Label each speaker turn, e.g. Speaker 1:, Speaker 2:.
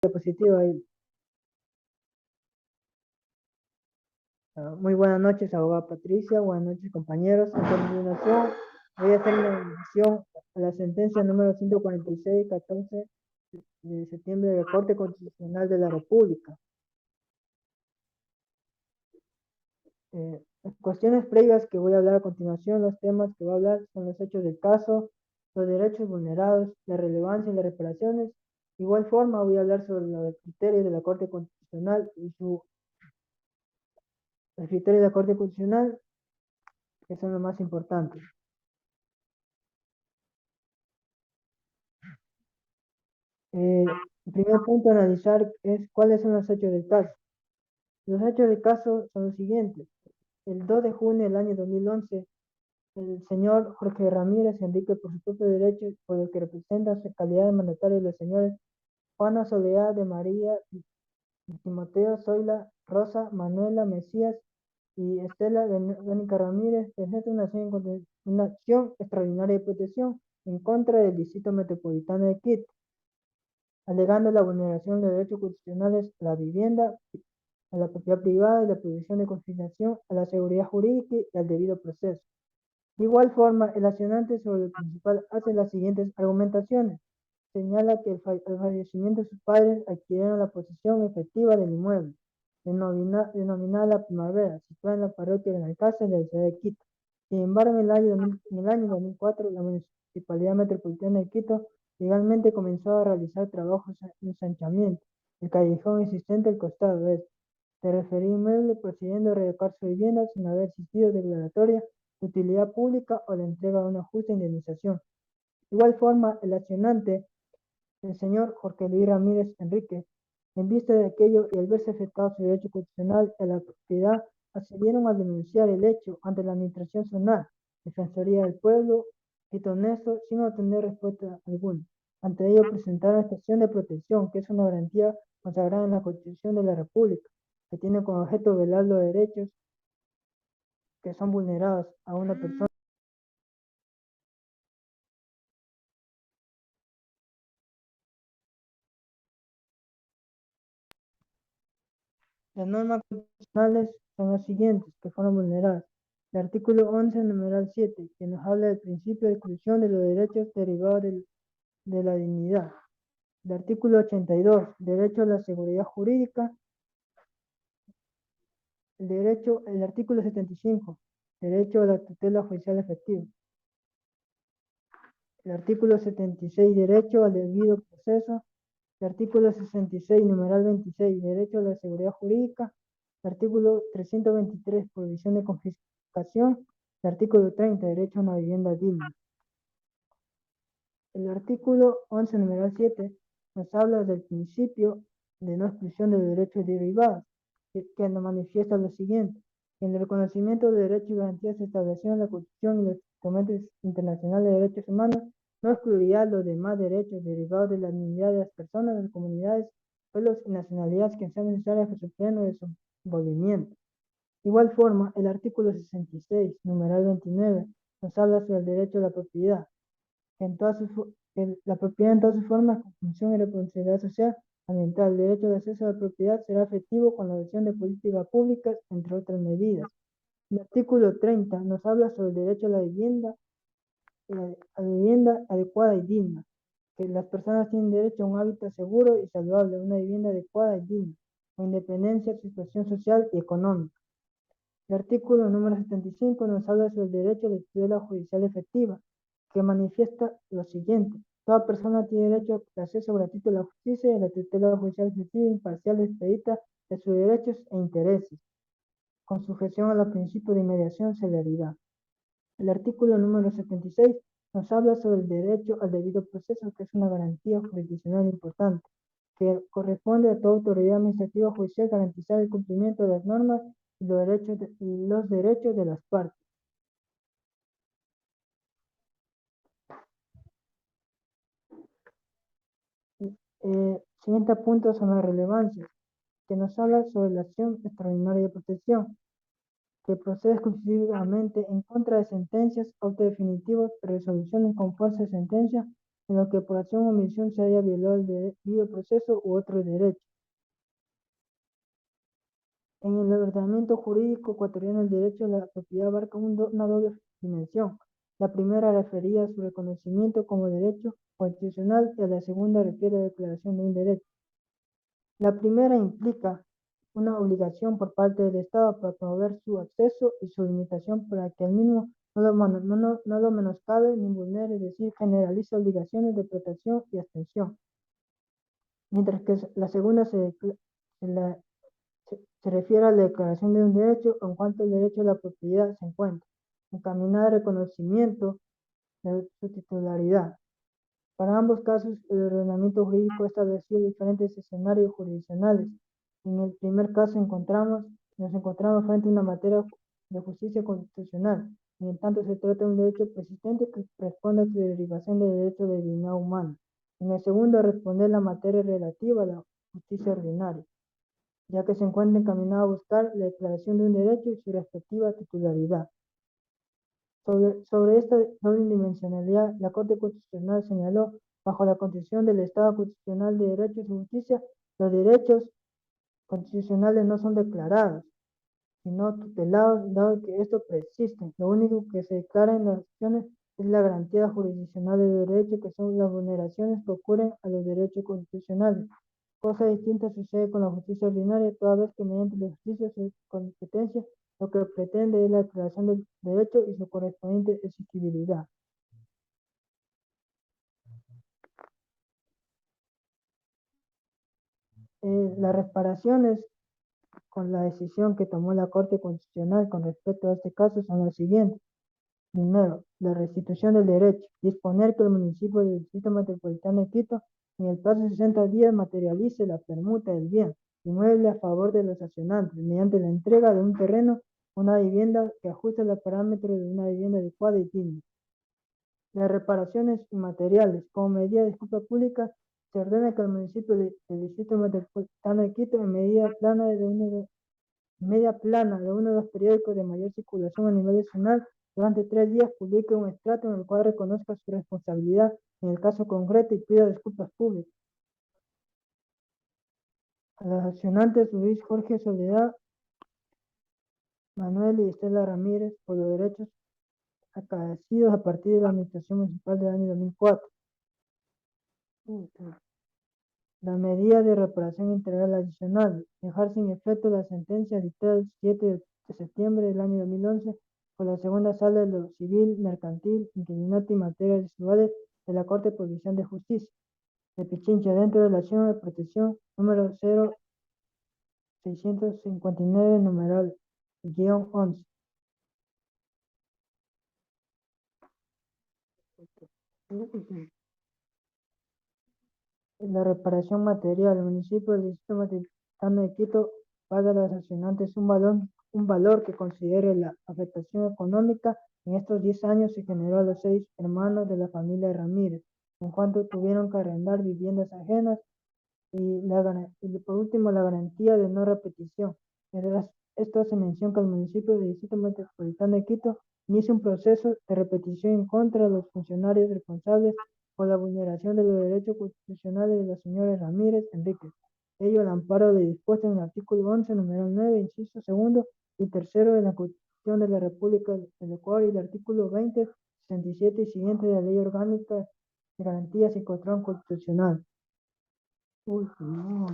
Speaker 1: Diapositiva ahí. Muy buenas noches, abogada Patricia. Buenas noches, compañeros. A continuación, voy a hacer una revisión a la sentencia número 146, 14 de septiembre de la Corte Constitucional de la República. Las cuestiones previas que voy a hablar a continuación, los temas que voy a hablar son los hechos del caso, los derechos vulnerados, la relevancia y las reparaciones. De igual forma, voy a hablar sobre los criterios de la Corte Constitucional y los criterios de la Corte Constitucional, que son los más importantes. El primer punto a analizar es cuáles son los hechos del caso. Los hechos del caso son los siguientes. El 2 de junio del año 2011, el señor Jorge Ramírez Enrique, por su propio derecho, por el que representa su calidad de mandatario de los señores Juana Soledad de María, Timoteo Zoila, Rosa, Manuela Mesías y Estela Verónica Ramírez, presenta una acción extraordinaria de protección en contra del Distrito Metropolitano de Quito, alegando la vulneración de derechos constitucionales a la vivienda, a la propiedad privada y la protección de conciliación, a la seguridad jurídica y al debido proceso. De igual forma, el accionante sobre el principal hace las siguientes argumentaciones. Señala que al fallecimiento de sus padres adquirieron la posesión efectiva del inmueble, denominada La Primavera, situada en la parroquia de Benalcázar de la ciudad de Quito. Sin embargo, en el año 2004, la Municipalidad Metropolitana de Quito legalmente comenzó a realizar trabajos de ensanchamiento del callejón existente al costado oeste. Se refería inmueble procediendo a revocar su vivienda sin haber existido declaratoria de utilidad pública o la entrega de una justa indemnización. De igual forma, el accionante, el señor Jorge Luis Ramírez Enrique, en vista de aquello y al verse afectado su derecho constitucional a la propiedad, accedieron a denunciar el hecho ante la Administración Zonal, Defensoría del Pueblo y Tonesto, sin obtener respuesta alguna. Ante ello presentaron esta acción de protección, que es una garantía consagrada en la Constitución de la República, que tiene como objeto velar los derechos que son vulnerados a una persona. Las normas constitucionales son las siguientes, que fueron vulneradas. El artículo 11, numeral 7, que nos habla del principio de exclusión de los derechos derivados de la dignidad. El artículo 82, derecho a la seguridad jurídica. El artículo 75, derecho a la tutela judicial efectiva. El artículo 76, derecho al debido proceso. El artículo 66, numeral 26, derecho a la seguridad jurídica. El artículo 323, prohibición de confiscación. El artículo 30, derecho a una vivienda digna. El artículo 11, numeral 7, nos habla del principio de no exclusión de derechos derivados, que nos manifiesta lo siguiente. En el reconocimiento de derechos y garantías establecidos en la Constitución y los instrumentos internacionales de derechos humanos, no excluirá los demás derechos derivados de la dignidad de las personas, de las comunidades, pueblos y nacionalidades que sean necesarias para su pleno desenvolvimiento. De igual forma, el artículo 66, numeral 29, nos habla sobre el derecho a la propiedad, la propiedad en todas sus formas, con función y responsabilidad social, ambiental. El derecho de acceso a la propiedad será efectivo con la adopción de políticas públicas, entre otras medidas. El artículo 30 nos habla sobre el derecho a la vivienda adecuada y digna, que las personas tienen derecho a un hábitat seguro y saludable, una vivienda adecuada y digna, con independencia de su situación social y económica. El artículo número 75 nos habla sobre el derecho a la tutela judicial efectiva, que manifiesta lo siguiente. Toda persona tiene derecho a acceso gratuito a la justicia y a la tutela judicial efectiva, imparcial y expedita de sus derechos e intereses, con sujeción a los principios de inmediación y celeridad. El artículo número 76 nos habla sobre el derecho al debido proceso, que es una garantía jurisdiccional importante, que corresponde a toda autoridad administrativa judicial garantizar el cumplimiento de las normas y los derechos de las partes. Siguiente punto son las relevancias, que nos habla sobre la acción extraordinaria de protección, que procede exclusivamente en contra de sentencias, autos definitivos, resoluciones con fuerza de sentencia en lo que por acción o omisión se haya violado el debido proceso u otro derecho. En el ordenamiento jurídico ecuatoriano, el derecho a la propiedad abarca una doble dimensión. La primera refería a su reconocimiento como derecho constitucional y la segunda refiere a la declaración de un derecho. La primera implica una obligación por parte del Estado para promover su acceso y su limitación para que el mismo no lo menoscabe ni vulnere, es decir, generaliza obligaciones de protección y abstención. Mientras que la segunda se refiere a la declaración de un derecho en cuanto el derecho a la propiedad se encuentra encaminada al reconocimiento de su titularidad. Para ambos casos, el ordenamiento jurídico ha establecido diferentes escenarios jurisdiccionales. En el primer caso nos encontramos frente a una materia de justicia constitucional, y en tanto se trata de un derecho persistente que responde a su derivación del derecho de dignidad humana. En el segundo, responder la materia relativa a la justicia ordinaria, ya que se encuentra encaminado a buscar la declaración de un derecho y su respectiva titularidad. Sobre esta doble dimensionalidad, la Corte Constitucional señaló, bajo la Constitución del Estado Constitucional de Derechos y Justicia, los derechos constitucionales no son declarados, sino tutelados, dado que estos persisten. Lo único que se declara en las acciones es la garantía jurisdiccional de derechos, que son las vulneraciones que ocurren a los derechos constitucionales. Cosa distinta sucede con la justicia ordinaria, toda vez que mediante la justicia su competencia lo que pretende es la declaración del derecho y su correspondiente exigibilidad. Las reparaciones con la decisión que tomó la Corte Constitucional con respecto a este caso son las siguientes. Primero, la restitución del derecho. Disponer que el municipio del Distrito Metropolitano de Quito en el plazo de 60 días materialice la permuta del bien inmueble a favor de los accionantes mediante la entrega de un terreno, una vivienda que ajuste los parámetros de una vivienda adecuada y digna. Las reparaciones inmateriales. Como medida de disculpa pública, se ordena que el municipio del Distrito Metropolitano de Quito, en media plana de uno de los periódicos de mayor circulación a nivel nacional, durante 3 días publique un extracto en el cual reconozca su responsabilidad en el caso concreto y pida disculpas públicas. A los accionantes Luis Jorge Soledad, Manuel y Estela Ramírez, por los derechos acaecidos a partir de la administración municipal del año 2004. La medida de reparación integral adicional, dejar sin efecto la sentencia dictada el 7 de septiembre del año 2011 por la segunda sala de lo civil, mercantil, inquilinato y materias residuales de la Corte Provincial de Justicia de Pichincha, dentro de la acción de protección número 0659, numeral -11. La reparación material. El municipio del Distrito Metropolitano de Quito paga a los accionantes un valor que considere la afectación económica en estos 10 años se generó a los 6 hermanos de la familia Ramírez, en cuanto tuvieron que arrendar viviendas ajenas y por último la garantía de no repetición. Esto hace mención que el municipio del Distrito Metropolitano de Quito inicia un proceso de repetición en contra de los funcionarios responsables por la vulneración de los derechos constitucionales de los señores Ramírez Enríquez. Ello al amparo de dispuesto en el artículo 11, número 9, inciso segundo y tercero de la Constitución de la República del Ecuador y el artículo 20, 67 y siguiente de la Ley Orgánica de Garantías y Control Constitucional. Uy, no,